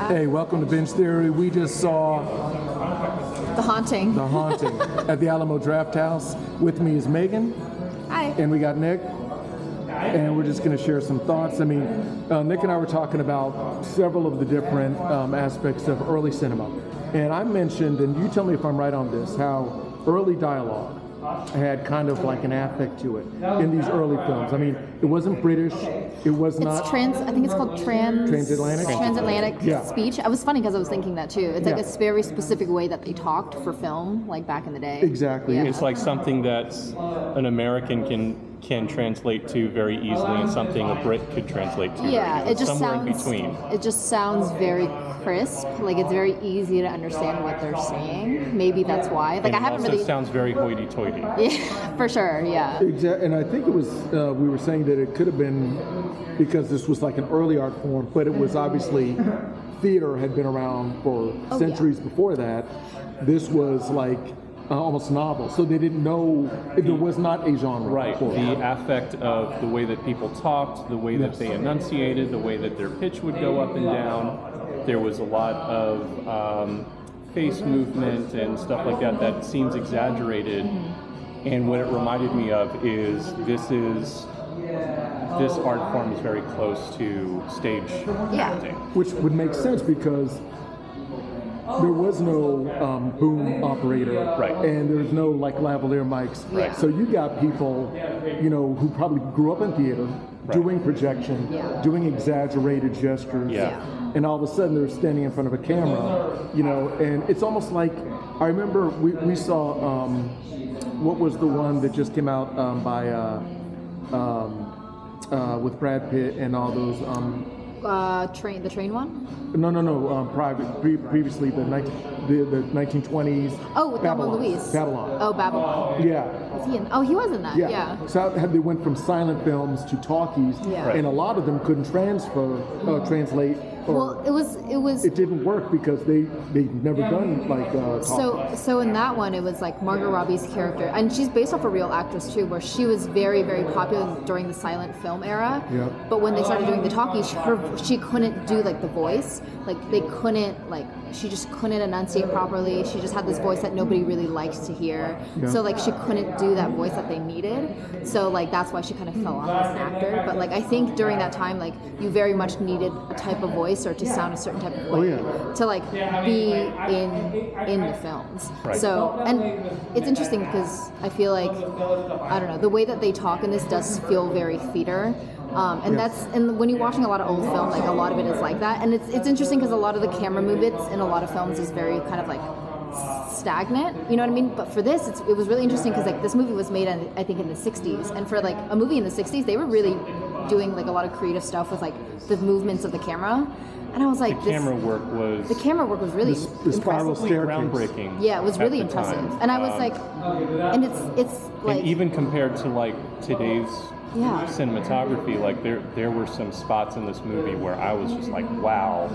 Hey, welcome to Binge Theory. We just saw The Haunting. The Haunting at the Alamo Draft House. With me is Megan. Hi. And we got Nick. And we're just going to share some thoughts. I mean, Nick and I were talking about several of the different aspects of early cinema. And I mentioned, and you tell me if I'm right on this, how early dialogue had kind of like an affect to it in these early films. I mean, it wasn't British. It was not. I think it's called transatlantic. Transatlantic speech. I was funny because I was thinking that too. It's like a very specific way that they talked for film, like back in the day. Exactly. Yeah. It's like something that an American can translate to very easily, and something a Brit could translate to. Yeah, it just somewhere sounds. in between. It just sounds very crisp. Like it's very easy to understand what they're saying. Maybe that's why. Like and I haven't also really. Sounds very hoity-toity. Yeah, for sure. Yeah. Exactly. And I think it was. We were saying that it could have been because this was like an early art form, but it was obviously theater had been around for centuries before that. This was like. Almost novel, so they didn't know there was not a genre. Right, before. the affect of the way that people talked, the way that they enunciated, the way that their pitch would go up and down. There was a lot of face movement and stuff like that that seems exaggerated. And what it reminded me of is this art form is very close to stage acting. Which would make sense because there was no boom operator, and there's no like lavalier mics. Right. So you got people, who probably grew up in theater, doing projection, doing exaggerated gestures, and all of a sudden they're standing in front of a camera, and it's almost like I remember we saw what was the one that just came out with Brad Pitt and all those. The train one? No. Previously, the 1920s. Oh, with Thelma Babylon. and Louise. Babylon. Oh, Babylon. Yeah. Was he in? Oh, he was in that. Yeah. So they went from silent films to talkies, and a lot of them couldn't translate. Well, it was. It didn't work because they'd never done like. So in that one, it was like Margot Robbie's character, and she's based off a real actress too, where she was very, very popular during the silent film era. Yeah. But when they started doing the talkies, she couldn't do like the voice. Like they couldn't she just couldn't enunciate properly. She just had this voice that nobody really liked to hear. Yeah. So like she couldn't do that voice that they needed. So like that's why she kind of fell off as an actor. But like I think during that time, like you very much needed a type of voice or to sound a certain type of way to like be in the films. Right. So and it's interesting because I feel like I don't know, the way that they talk in this does feel very theater. And when you're watching a lot of old film, like a lot of it is like that, and it's interesting because a lot of the camera movements in a lot of films is very kind of like stagnant, you know what I mean? But for this, it was really interesting because like this movie was made I think in the 60s, and for like a movie in the 60s, they were really doing like a lot of creative stuff with like the movements of the camera. And I was like, the camera work was really the spiral staircase. groundbreaking. Yeah, it was really impressive. Time. And I was like, and it's like, and even compared to like today's cinematography, like there were some spots in this movie where I was just like, wow,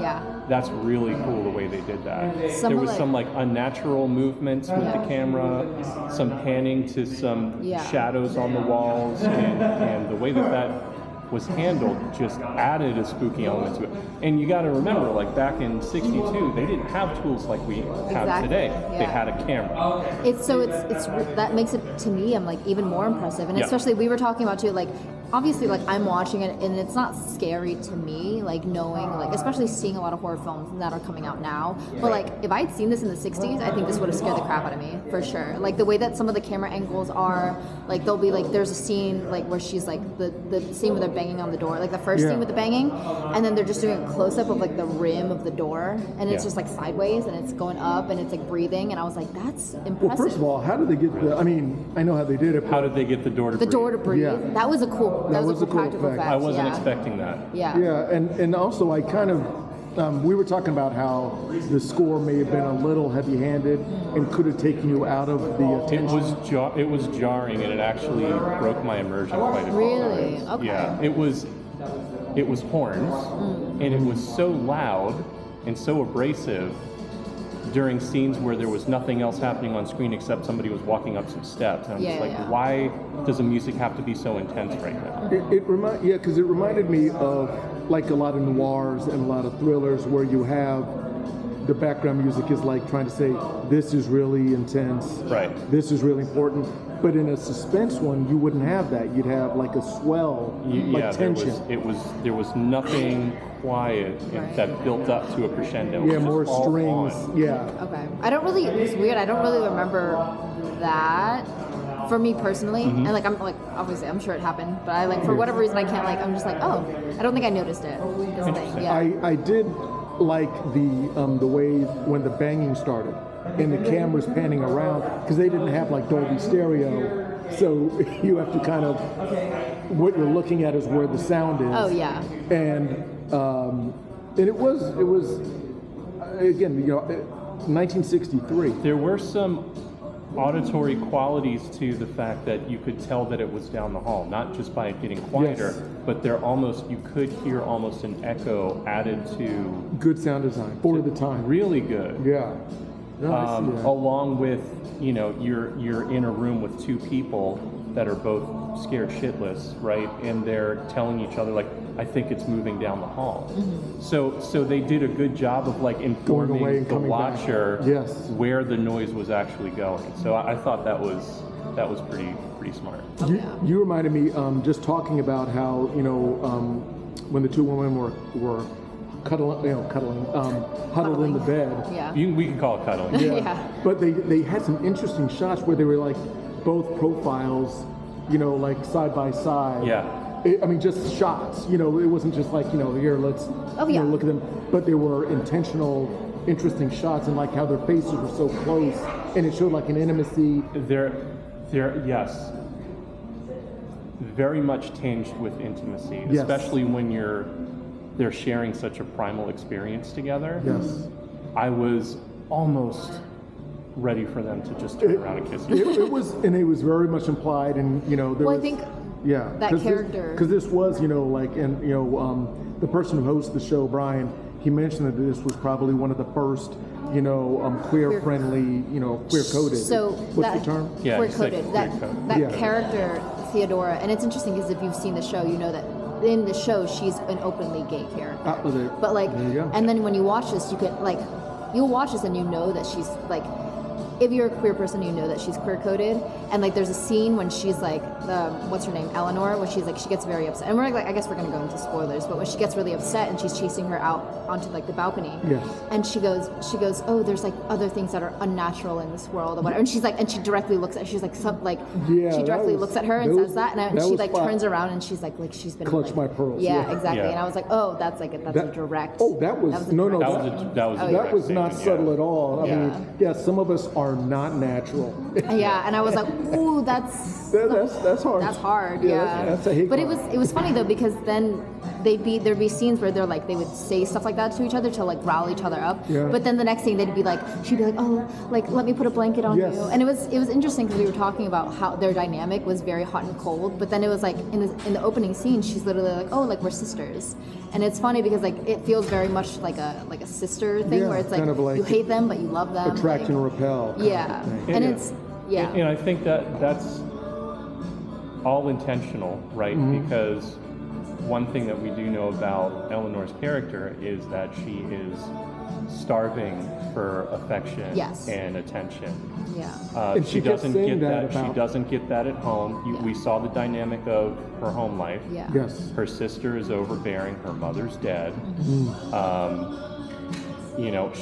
that's really cool the way they did that. There was some like unnatural movements with the camera, some panning to some shadows on the walls, and the way that was handled just added a spooky element to it. And you got to remember, like back in '62, they didn't have tools like we have today. Yeah. They had a camera. It's that makes it to me, I'm like even more impressive. And especially we were talking about too, like obviously like I'm watching it and it's not scary to me, like knowing, like especially seeing a lot of horror films that are coming out now. But like if I'd seen this in the 60s, I think this would have scared the crap out of me for sure. Like the way that some of the camera angles are, like there'll be like there's a scene like where she's like the scene where they're banging on the door, like the first scene with the banging, and then they're just doing a close up of like the rim of the door, and it's just like sideways and it's going up and it's like breathing, and I was like, that's impressive. Well, first of all, how did they get I mean, I know how they did it. How did they get the door to breathe? The door to breathe. Yeah. That was a cool practical effect. I wasn't expecting that. Yeah, and also I kind of, we were talking about how the score may have been a little heavy-handed and could have taken you out of the attention. It was jarring, and it actually broke my immersion quite a bit. Really? Okay. Yeah, it was horns, and it was so loud and so abrasive during scenes where there was nothing else happening on screen except somebody was walking up some steps. And I'm just like, why does the music have to be so intense right now? Because it reminded me of like a lot of noirs and a lot of thrillers where you have the background music is like trying to say, this is really intense. Right. This is really important. But in a suspense one, you wouldn't have that. You'd have like a swell, tension. There was nothing quiet that built up to a crescendo. Yeah, more strings. Yeah. Okay. It's weird. I don't really remember that for me personally. And like, I'm like, obviously, I'm sure it happened, but I like, for whatever reason, I can't like, I'm just like, oh, I don't think I noticed it. This thing. Yeah. I did like the way when the banging started and the camera's panning around, because they didn't have like Dolby Stereo, so you have to kind of, what you're looking at is where the sound is. Oh yeah. And it was again, 1963. There were some auditory qualities to the fact that you could tell that it was down the hall, not just by it getting quieter, but you could hear almost an echo added to good sound design for the time. Really good. Yeah. No, along with, you're in a room with two people that are both scared shitless, right? And they're telling each other, like, I think it's moving down the hall. Mm-hmm. So they did a good job of like informing the watcher where the noise was actually going. So I thought that was pretty smart. You reminded me just talking about how when the two women were huddled in the bed. Yeah. We can call it cuddling. Yeah. But they had some interesting shots where they were like both profiles, like side by side. Yeah. I mean, just shots. It wasn't just like here, let's look at them. But there were intentional, interesting shots, and like how their faces were so close, and it showed like an intimacy. Yes. Very much tinged with intimacy, especially when they're sharing such a primal experience together. Yes. I was almost ready for them to just turn around and kiss each other. It was very much implied, and I think that character, because this was the person who hosts the show, Brian, he mentioned that this was probably one of the first queer friendly, queer coded. So what's the term? Yeah, queer coded. That character Theodora, and it's interesting because if you've seen the show, you know that in the show she's an openly gay character. But like, and then when you watch this, you'll watch this and you know that she's like, if you're a queer person, you know that she's queer coded. And like, there's a scene when she's like, what's her name, Eleanor, when she's like, she gets very upset. And we're like, I guess we're gonna go into spoilers, but when she gets really upset and she's chasing her out onto like the balcony, and she goes, oh, there's like other things that are unnatural in this world or whatever. And she's like, and she directly looks at, she's like, she directly looks at her and says that, and she like turns around and she's like she's been clutch my pearls. Yeah, exactly. Yeah. And I was like, oh, that's a direct. Oh, that was not subtle at all. I mean, some of us are not natural. Yeah, and I was like, ooh, that's hard. That's hard. That's a hate. But it was funny though, because then there'd be scenes where they're like, they would say stuff like that to each other to like rile each other up. Yeah. But then the next thing she'd be like, oh, like let me put a blanket on you. And it was interesting because we were talking about how their dynamic was very hot and cold. But then it was like in the opening scene, she's literally like, oh, like we're sisters. And it's funny because like it feels very much like a sister thing where it's like, kind of like you hate them but you love them. Attract and repel. Yeah. And it's And I think that's all intentional, right? Mm-hmm. Because one thing that we do know about Eleanor's character is that she is starving for affection and attention. Yeah. And she doesn't get that. She doesn't get that at home. We saw the dynamic of her home life. Yeah. Yes. Her sister is overbearing. Her mother's dead. Mm-hmm.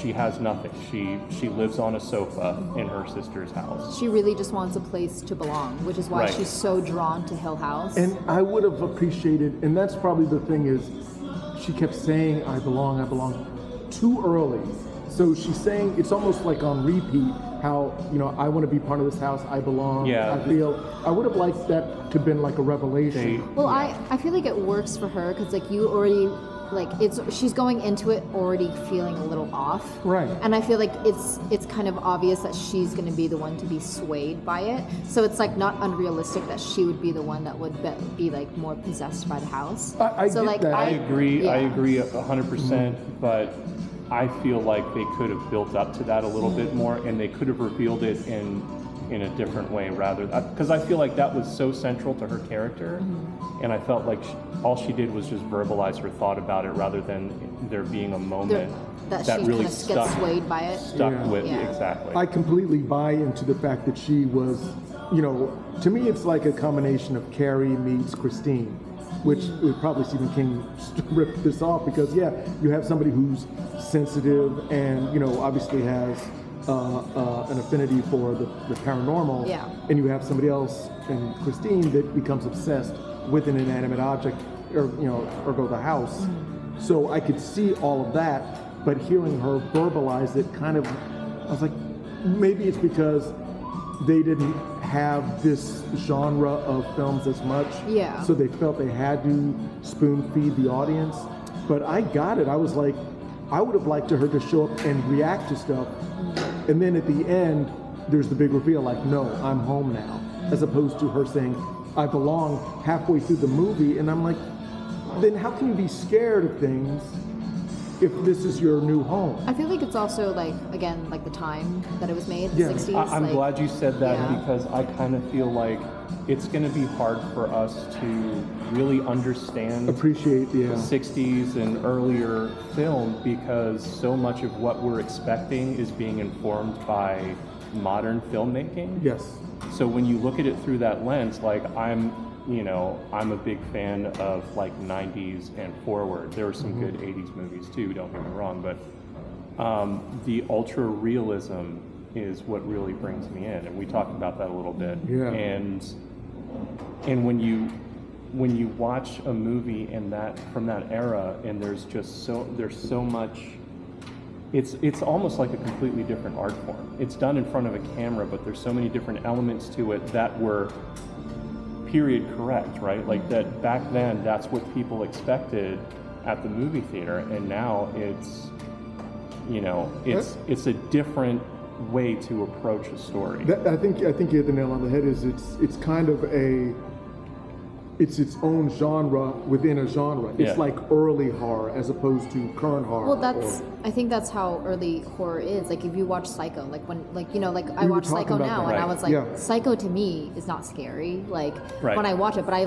She has nothing. She lives on a sofa in her sister's house. She really just wants a place to belong, which is why she's so drawn to Hill House. And I would have appreciated, and that's probably the thing is, she kept saying, I belong, too early. So she's saying, it's almost like on repeat, how, I want to be part of this house, I belong, I would have liked that to have been like a revelation. I feel like it works for her, because like you already, she's going into it already feeling a little off, right? And I feel like it's kind of obvious that she's going to be the one to be swayed by it. So it's like not unrealistic that she would be the one that would be like more possessed by the house. I agree. I agree 100%. But I feel like they could have built up to that a little bit more, and they could have revealed it in a different way rather, because I feel like that was so central to her character, and I felt like all she did was just verbalize her thought about it rather than there being a moment that she really kind of gets swayed by it. Stuck with exactly. I completely buy into the fact that she was, to me it's like a combination of Carrie meets Christine, which probably Stephen King ripped this off because you have somebody who's sensitive and obviously has an affinity for the paranormal, and you have somebody else in Christine that becomes obsessed with an inanimate object or go the house. So I could see all of that, but hearing her verbalize it I was like, maybe it's because they didn't have this genre of films as much, so they felt they had to spoon feed the audience. But I got it. I was like, I would have liked her to show up and react to stuff, and then at the end there's the big reveal, like, no, I'm home now, as opposed to her saying, I belong, halfway through the movie. And I'm like, then how can you be scared of things if this is your new home? I feel like it's also again, the time that it was made, the 60s. I'm glad you said that because I kind of feel like it's going to be hard for us to really appreciate the 60s and earlier film, because so much of what we're expecting is being informed by modern filmmaking. Yes. So when you look at it through that lens, I'm a big fan of 90s and forward. There were some good 80s movies too, don't get me wrong, but the ultra realism is what really brings me in, and we talked about that a little bit. And when you watch a movie from that era, and there's so much. It's almost like a completely different art form. It's done in front of a camera, but there's so many different elements to it that were period correct, right? Like that back then, that's what people expected at the movie theater, and now it's a different way to approach a story. I think you hit the nail on the head. It's kind of it's its own genre within a genre. It's like early horror as opposed to current horror. Well, I think that's how early horror is. Like if you watch Psycho, I watch Psycho now, and I was like, Psycho to me is not scary. When I watch it, but I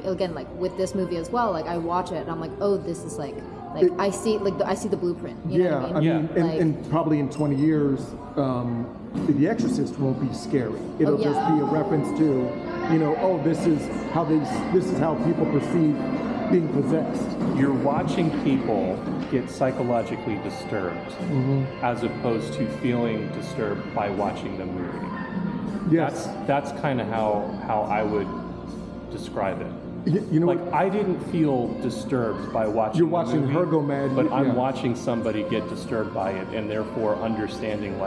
again with this movie as well. I watch it and I'm like, oh, this is I see the blueprint. You know what I mean? And probably in 20 years, The Exorcist won't be scary. It'll just be a reference to, this is how people perceive being possessed. You're watching people get psychologically disturbed, as opposed to feeling disturbed by watching the movie. Yes, that's kind of how I would describe it. I didn't feel disturbed by watching. You're watching the movie, her go mad, but I'm watching somebody get disturbed by it, and therefore understanding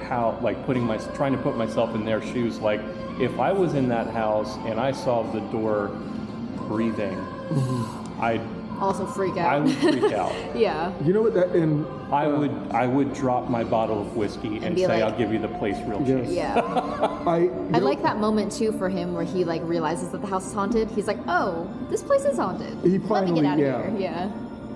how trying to put myself in their shoes. If I was in that house and I saw the door breathing, I'd also freak out. I would freak out. Yeah. You know what? I would drop my bottle of whiskey and say, I'll give you the place real cheap. Yeah. I like that moment too for him where he realizes that the house is haunted. He's like, oh, this place is haunted. Let me get out of here. Yeah.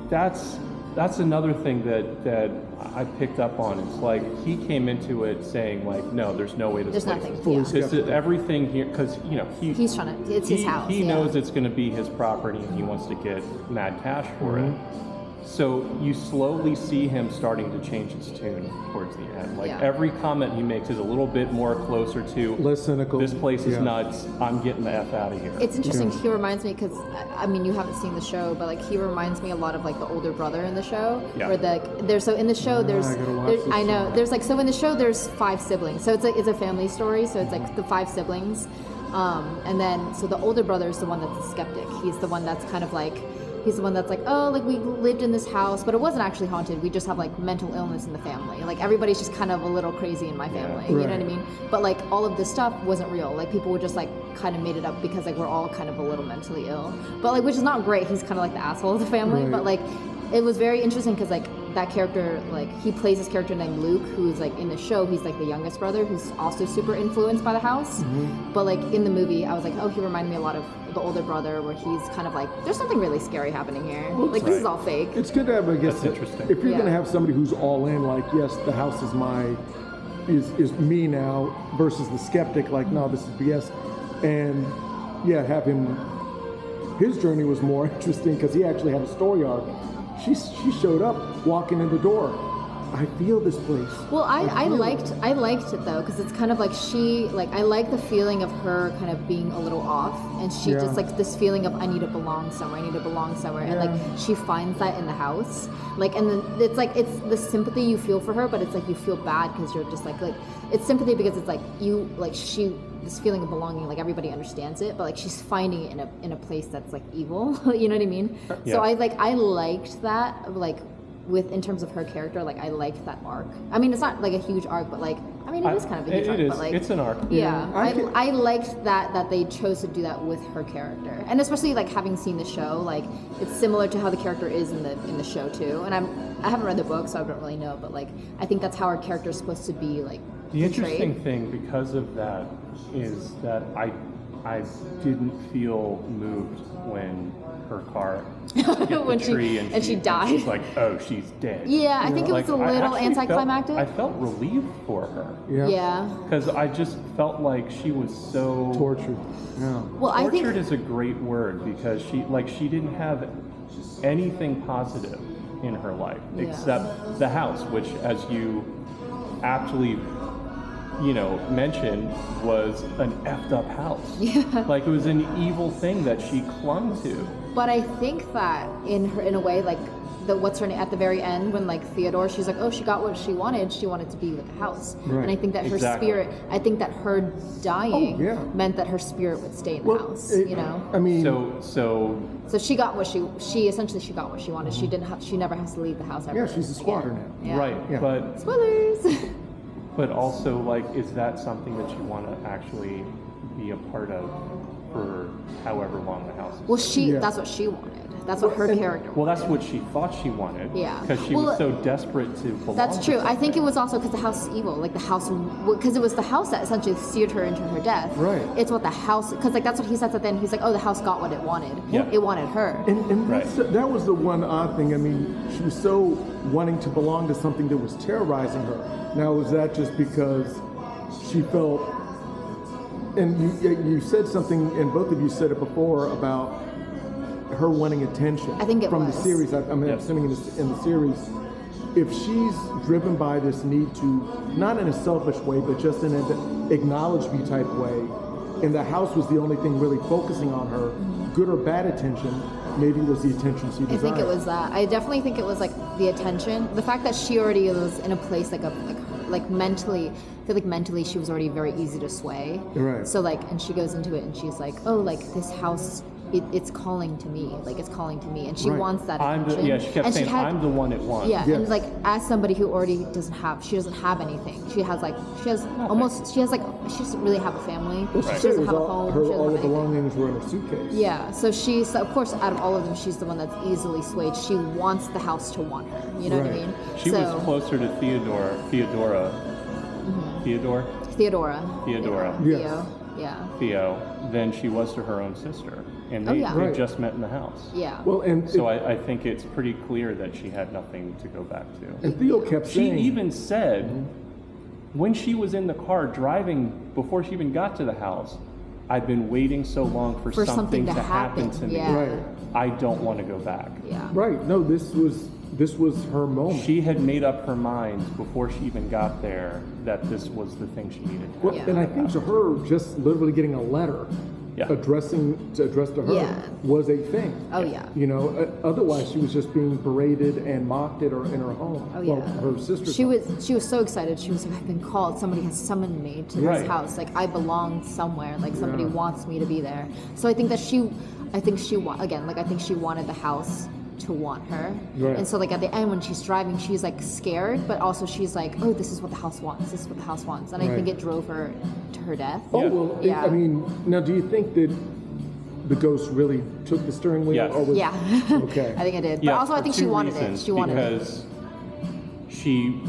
That's another thing that I picked up on. It's he came into it saying no, there's no way this place is fully this is everything here, because he's trying to. It's his house. He knows it's going to be his property, and he wants to get mad cash for it. So you slowly see him starting to change his tune towards the end. Every comment he makes is a little bit more closer to less cynical. This place is nuts. I'm getting the F out of here. It's interesting. He reminds me, because you haven't seen the show, but he reminds me a lot of the older brother in the show. Yeah. Where in the show there's I know there's so in the show there's 5 siblings. So it's a family story. So it's the 5 siblings, and then so the older brother is the one that's a skeptic. He's the one that's kind of he's the one that's we lived in this house, but it wasn't actually haunted. We just have mental illness in the family. Everybody's just kind of a little crazy in my family. You know what I mean? But all of this stuff wasn't real. People would just kind of made it up because we're all kind of a little mentally ill. But which is not great. He's kind of the asshole of the family. Right. But it was very interesting because that character, like he plays this character named Luke, who's like in the show, he's like the youngest brother who's also super influenced by the house. But like in the movie, I was like, oh, he reminded me a lot of the older brother, where he's kind of like, there's something really scary happening here. Well, like this is all fake. It's good to have, I guess, that's interesting. If you're going to have somebody who's all in, like, yes, the house is me now, versus the skeptic, like, no, this is BS. And yeah, have him. His journey was more interesting because he actually had a story arc. She showed up walking in the door. I feel this place. Well, I liked it though, because it's kind of like I like the feeling of her kind of being a little off, and she just like this feeling of I need to belong somewhere, and like she finds that in the house, like, and then it's the sympathy you feel for her, but it's like you feel bad because you're just like it's sympathy because it's like you like this feeling of belonging, like everybody understands it, but like she's finding it in a place that's like evil. You know what I mean? Yeah. So I liked that, like. In terms of her character, like I liked that arc. I mean, it's not like a huge arc, but like it is kind of a huge arc. Is. But like it's an arc. Yeah, I liked that they chose to do that with her character, and especially like having seen the show, like it's similar to how the character is in the show too. And I haven't read the book, so I don't really know, but like I think that's how her character is supposed to be like. The interesting thing because of that is that I didn't feel moved when her car hit when the tree and she died. It's like, oh, she's dead. Yeah, I think it was a little anticlimactic. I felt relieved for her. Yeah. Because I just felt like she was so tortured. Yeah. Well, tortured is a great word because she didn't have anything positive in her life except the house, which, as you aptly mentioned, was an effed up house. Yeah. Like it was an evil thing that she clung to. But I think that in a way, like what's her name at the very end when like Theodore, she's like, oh, she got what she wanted to be with the house. Right. And I think that her spirit, I think that her dying meant that her spirit would stay in the house. I mean, so she got what she essentially got what she wanted. She never has to leave the house ever. Yeah, she's a squatter now. Yeah. Right. Yeah. But spoilers. But also, like, is that something that you want to actually be a part of for however long the house is? Well, that's what she wanted. That's what her character wanted. Well, that's what she thought she wanted. Yeah. Because she was so desperate to belong. That's true. I think it was also because the house is evil. Like the house, because it was the house that essentially steered her into her death. Right. It's what the house, because like that's what he says at the end. He's like, oh, the house got what it wanted. Yeah. It wanted her. And that was the one odd thing. I mean, she was so wanting to belong to something that was terrorizing her. Now, was that just because she felt, and you said something, and both of you said it before, about her wanting attention. I think from the series. I'm assuming in the series, if she's driven by this need to, not in a selfish way, but just in an acknowledge me type way, and the house was the only thing really focusing on her, good or bad attention, maybe it was the attention she desired. I think it was that. I definitely think it was like the attention. The fact that she already was in a place like mentally, I feel like mentally she was already very easy to sway. Right. So like, and she goes into it and she's like, oh, like this house, it's calling to me, like it's calling to me, and she wants that attention. She kept saying, I'm the one it wants. Yeah, yes. And like as somebody who already doesn't have anything. She doesn't really have a family. Well, she doesn't have a home. All the belongings were in her suitcase. Yeah, so she's, of course, out of all of them, she's the one that's easily swayed. She wants the house to want her. You know what I mean? She was closer to Theodora. Yes. Theo than she was to her own sister, and they just met in the house. Yeah. Well, and so I think it's pretty clear that she had nothing to go back to. And Theo kept saying, she even said when she was in the car driving before she even got to the house, I've been waiting so long for something to happen to me. Right. I don't want to go back. Yeah. Right. No, this was her moment. She had made up her mind before she even got there that this was the thing she needed to do. And I think to her, just literally getting a letter addressed to her was a thing. Oh yeah. You know, otherwise she was just being berated and mocked at her in her home. Oh yeah. Well, her sister's She was so excited. She was like, I've been called. Somebody has summoned me to this house. Like I belong somewhere. Like somebody wants me to be there. So I think she wanted the house to want her. Right. And so like at the end when she's driving, she's like scared, but also she's like, oh, this is what the house wants. This is what the house wants. And I think it drove her to her death. Oh, well, I mean, now do you think that the ghost really took the steering wheel? Yes. Or was, okay. I think it did. But also I think she wanted it. She wanted it. she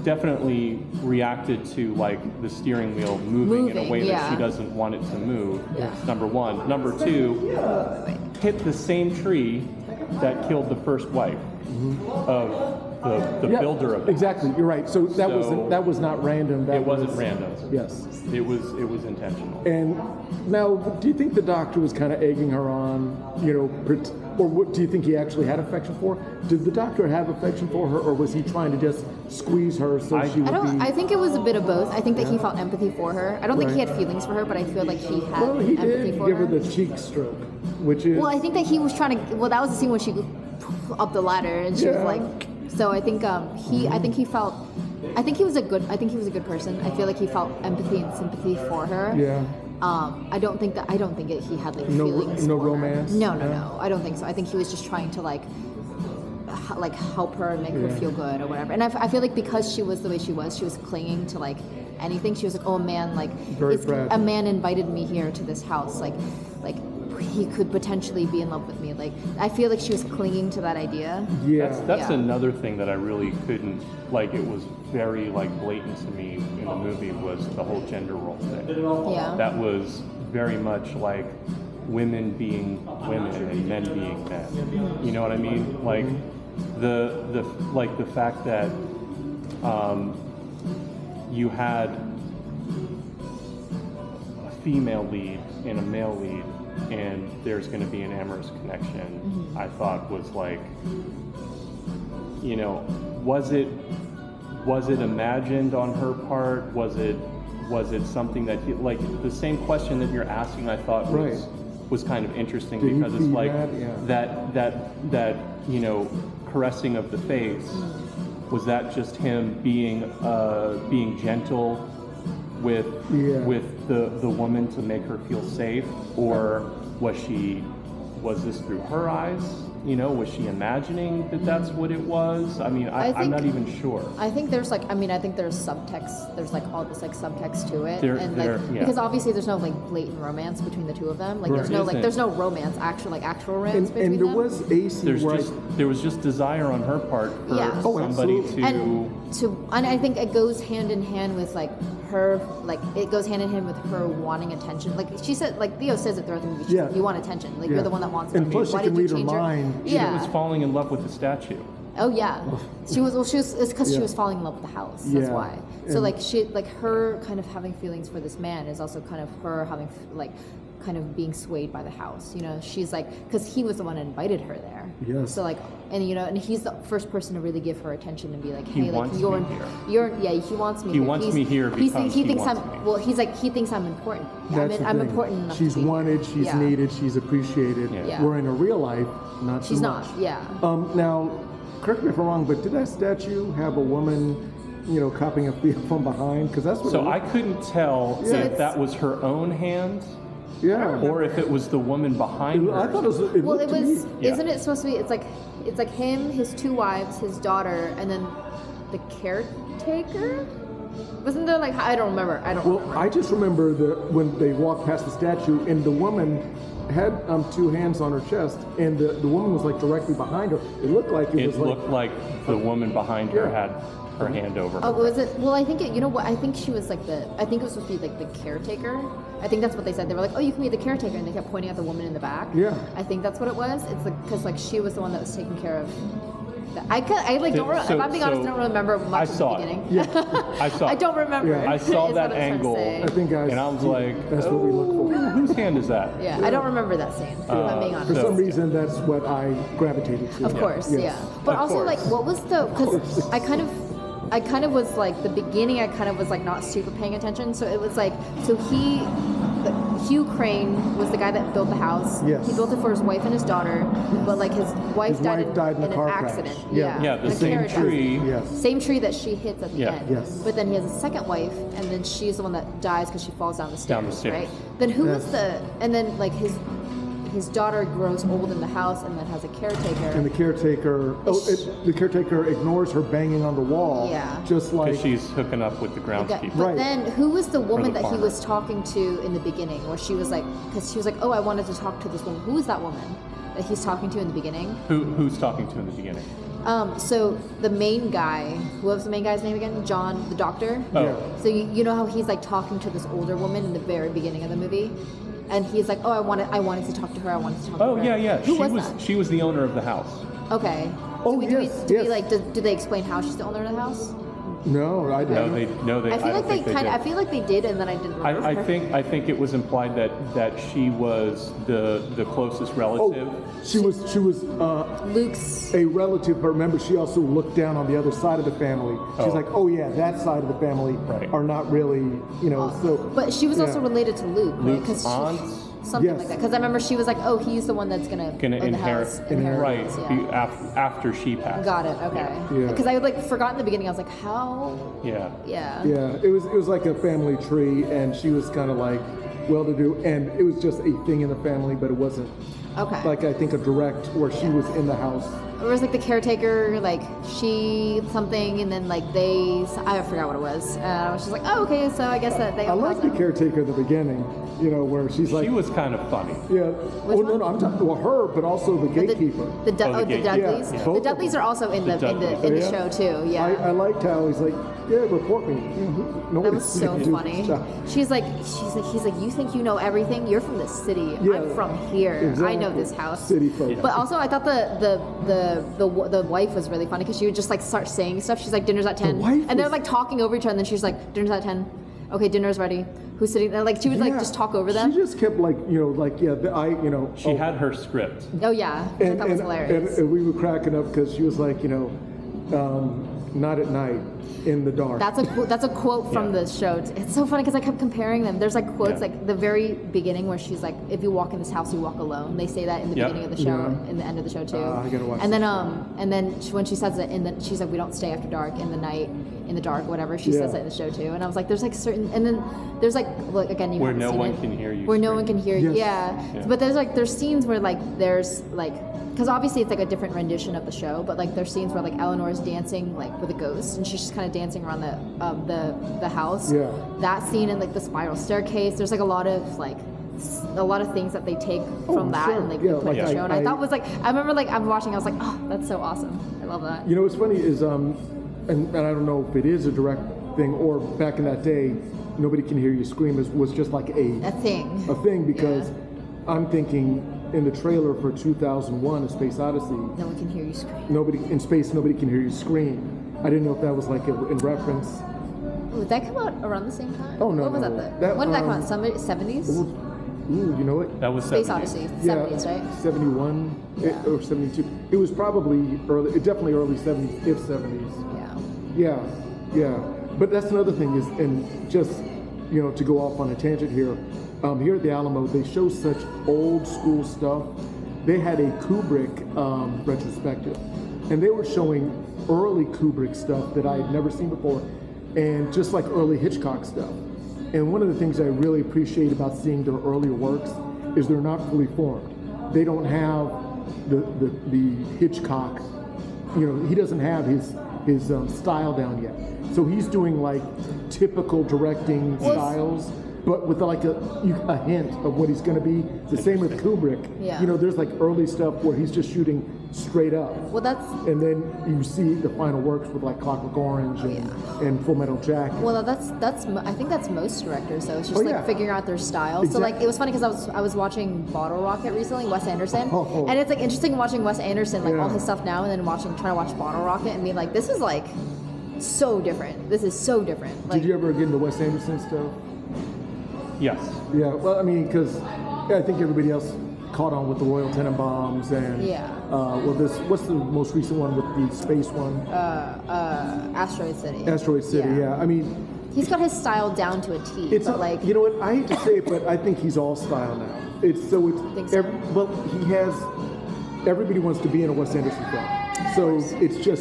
definitely reacted to like the steering wheel moving in a way that she doesn't want it to move. Number one. Number two, hit the same tree that killed the first wife of the builder of it. Exactly, you're right. So that was not random. It wasn't random. Yes. It was intentional. And now, do you think the doctor was kind of egging her on, or what, do you think he actually had affection for her? Did the doctor have affection for her, or was he trying to just squeeze her she would be... I think it was a bit of both. I think that he felt empathy for her. I don't think he had feelings for her, but I feel like he had empathy for her. He did give her the cheek stroke, which is... Well, I think that he was trying to... Well, that was the scene when she up the ladder, and she was like... So I think I think he was a good person. I feel like he felt empathy and sympathy for her. Yeah. I don't think he had like feelings. No for romance. Her. No. I don't think so. I think he was just trying to like help her and make her feel good or whatever. And I feel like because she was the way she was clinging to like anything. She was like, oh, a man, like a man invited me here to this house, like he could potentially be in love with me. Like, I feel like she was clinging to that idea. Yeah. That's another thing that I really couldn't, like, it was very, like, blatant to me in the movie was the whole gender role thing. Yeah. That was very much like women being women and men being men. You know what I mean? Like, the fact that you had a female lead and a male lead, and there's going to be an amorous connection, I thought was like, was it imagined on her part? Was it something that like the same question that you're asking? I thought was kind of interesting because it's like that caressing of the face. Was that just him being gentle with the woman to make her feel safe, or was this through her eyes? Was she imagining that that's what it was? I mean, I'm not even sure. I think there's there's subtext. There's like all this like subtext to it, because obviously there's no like blatant romance between the two of them. Like there's no romance, actual romance between them. And there was a scene there was just desire on her part for somebody to. And I think it goes hand in hand with like her, like it goes hand in hand with her wanting attention. Like she said, like Theo says it throughout the movie. You want attention. Like you're the one that wants. And plus, why you can did read you change her mind. Her? She was falling in love with the statue. Oh yeah, it's because she was falling in love with the house. That's why. So her kind of having feelings for this man is also kind of her having kind of being swayed by the house. She's like, because he was the one that invited her there. Yes. So and he's the first person to really give her attention and be like, hey, he wants he wants me. He wants me here because he thinks he thinks I'm important. I'm important enough. She's wanted, she's needed, she's appreciated. Yeah. Where in a real life, not she's so not. much. Yeah. Now, correct me if I'm wrong, but did that statue have a woman, copping a feel from behind? Because that's what. So I couldn't tell if that was her own hand. Yeah. Or if it was the woman behind her. I thought it was. Isn't it supposed to be? It's like him, his two wives, his daughter, and then the caretaker. Wasn't there I don't remember. I just remember when they walked past the statue and the woman had two hands on her chest, and the woman was directly behind her. It looked like it looked like the woman behind her had her hand over her. Oh, was it? Well, I think I think she was I think it was supposed to be the caretaker. I think that's what they said. They were like, oh, you can be the caretaker, and they kept pointing at the woman in the back. Yeah. I think that's what it was. It's because she was the one that was taking care of. If I'm being honest, I don't remember much of the beginning. Yeah. I saw. I don't remember. I saw that angle. I think and I was like, that's what we look for. Whose hand is that? Yeah, I don't remember that scene. If I'm being honest. For some reason, that's what I gravitated to. Of course, yeah. But also, what was because I kind of was the beginning. I kind of was not super paying attention. So it was Hugh Crane was the guy that built the house. Yes. He built it for his wife and his daughter, but his wife died in an accident. Crash. Yeah, the same tree. Yes. Same tree that she hits at the end. Yes. But then he has a second wife, and then she's the one that dies because she falls down the stairs. Right. Then who was and then his daughter grows old in the house and then has a caretaker. And the caretaker, the caretaker ignores her banging on the wall. Yeah. Just like because she's hooking up with the groundskeeper. But then, who was the woman that he was talking to in the beginning, where she was because she was oh, I wanted to talk to this woman. Who was that woman? that he's talking to in the beginning. Who's talking to in the beginning? So the main guy, what was the main guy's name again? John, the doctor. Oh. Yeah. So you know how he's like talking to this older woman in the very beginning of the movie, and he's like, "Oh, I wanted to talk to her. I wanted to talk to her." Oh yeah. Who was that? She was the owner of the house. Okay. Do they explain how she's the owner of the house? No, I didn't. No, they. I feel like they did. I feel like they did, and then I didn't remember. I think it was implied that she was the closest relative. Oh, she was Luke's a relative, but remember, she also looked down on the other side of the family. She's like, oh yeah, that side of the family are not really, so. But she was also related to Luke, right? Luke's aunt. Something like that. Because I remember she was like, "Oh, he's the one that's gonna own inherit, the house." right? Yeah. After she passed. Got it. Okay. Because I like forgot in the beginning. I was like, "How?" Yeah. Yeah. Yeah. It was like a family tree, and she was kind of like well-to-do, and it was just a thing in the family, but it wasn't. Okay. Like I think a direct where she was in the house. It was like the caretaker, like she something, and then like I forgot what it was. I was just like, oh, okay, so I guess that they. I like the caretaker at the beginning, where she's like. She was kind of funny. Yeah. No, I'm talking about her, but also the gatekeeper. The Dudleys. Yeah, the Dudleys are also in the show too. Yeah. I liked how he's like, yeah, report me. That was so funny. He's like, you think you know everything? You're from the city. Yeah, I'm from here. exactly. I know this house. City folk. But also, I thought the wife was really funny because she would just like start saying stuff. She's like, dinner's at 10, and they're like talking over each other. And then she's like, dinner's at 10. Okay, dinner's ready. Who's sitting there? Like she would like just talk over them. She just kept like She had her script. Oh yeah, I thought that was hilarious. And we were cracking up because she was like, not at night in the dark. That's a quote from the show. It's so funny because I kept comparing them. There's like quotes like the very beginning where she's like, "If you walk in this house, you walk alone." They say that in the beginning of the show, in the end of the show too. I gotta watch. And then when she says it, she's like, "We don't stay after dark in the night, in the dark, whatever." She says that in the show too. And I was like, "There's like certain," and then there's like, look again, where no one can hear you. Where no one can hear you. Yes. Yeah. But there's scenes where like there's like. Because obviously it's like a different rendition of the show, but like there's scenes where like Eleanor's dancing like with a ghost, and she's just kind of dancing around the house. Yeah. That scene and like the spiral staircase. There's like a lot of things that they take from that and like put in the show. And I thought was like I remember like I'm watching, I was like, oh, that's so awesome. I love that. What's funny is and I don't know if it is a direct thing or back in that day, nobody can hear you scream was just like a thing. A thing because I'm thinking. In the trailer for 2001, A Space Odyssey, no one can hear you scream. Nobody can hear you scream. I didn't know if that was like in reference. Did that come out around the same time? Oh no! What was that? When did that come out? 70s? Ooh, you know what? That was Space 70s. Odyssey, 70s, right? 71 or 72. It was probably early, definitely early 70s, if 70s. Yeah. But that's another thing is, and just to go off on a tangent here. Here at the Alamo, they show such old school stuff. They had a Kubrick retrospective, and they were showing early Kubrick stuff that I had never seen before, and just like early Hitchcock stuff. And one of the things I really appreciate about seeing their earlier works is they're not fully formed. They don't have the Hitchcock. He doesn't have his style down yet. So he's doing like typical directing styles. But with like a hint of what he's going to be. The same with Kubrick. Yeah. There's like early stuff where he's just shooting straight up. Well, and then you see the final works with like Clockwork Orange and Full Metal Jacket. Well, I think that's most directors though. It's just figuring out their style. Exactly. So like it was funny because I was watching Bottle Rocket recently, Wes Anderson, and it's like interesting watching Wes Anderson all his stuff now, and then trying to watch Bottle Rocket and being like, this is like so different. This is so different. Like, did you ever get into Wes Anderson stuff? Yes. Yeah, well, I mean, because I think everybody else caught on with the Royal Tenenbaums and what's the most recent one with the space one? Asteroid City. Asteroid City, yeah. I mean, he's got his style down to a T. It's like you know what? I hate to say it, but I think he's all style now. Everybody wants to be in a Wes Anderson film, so it's just.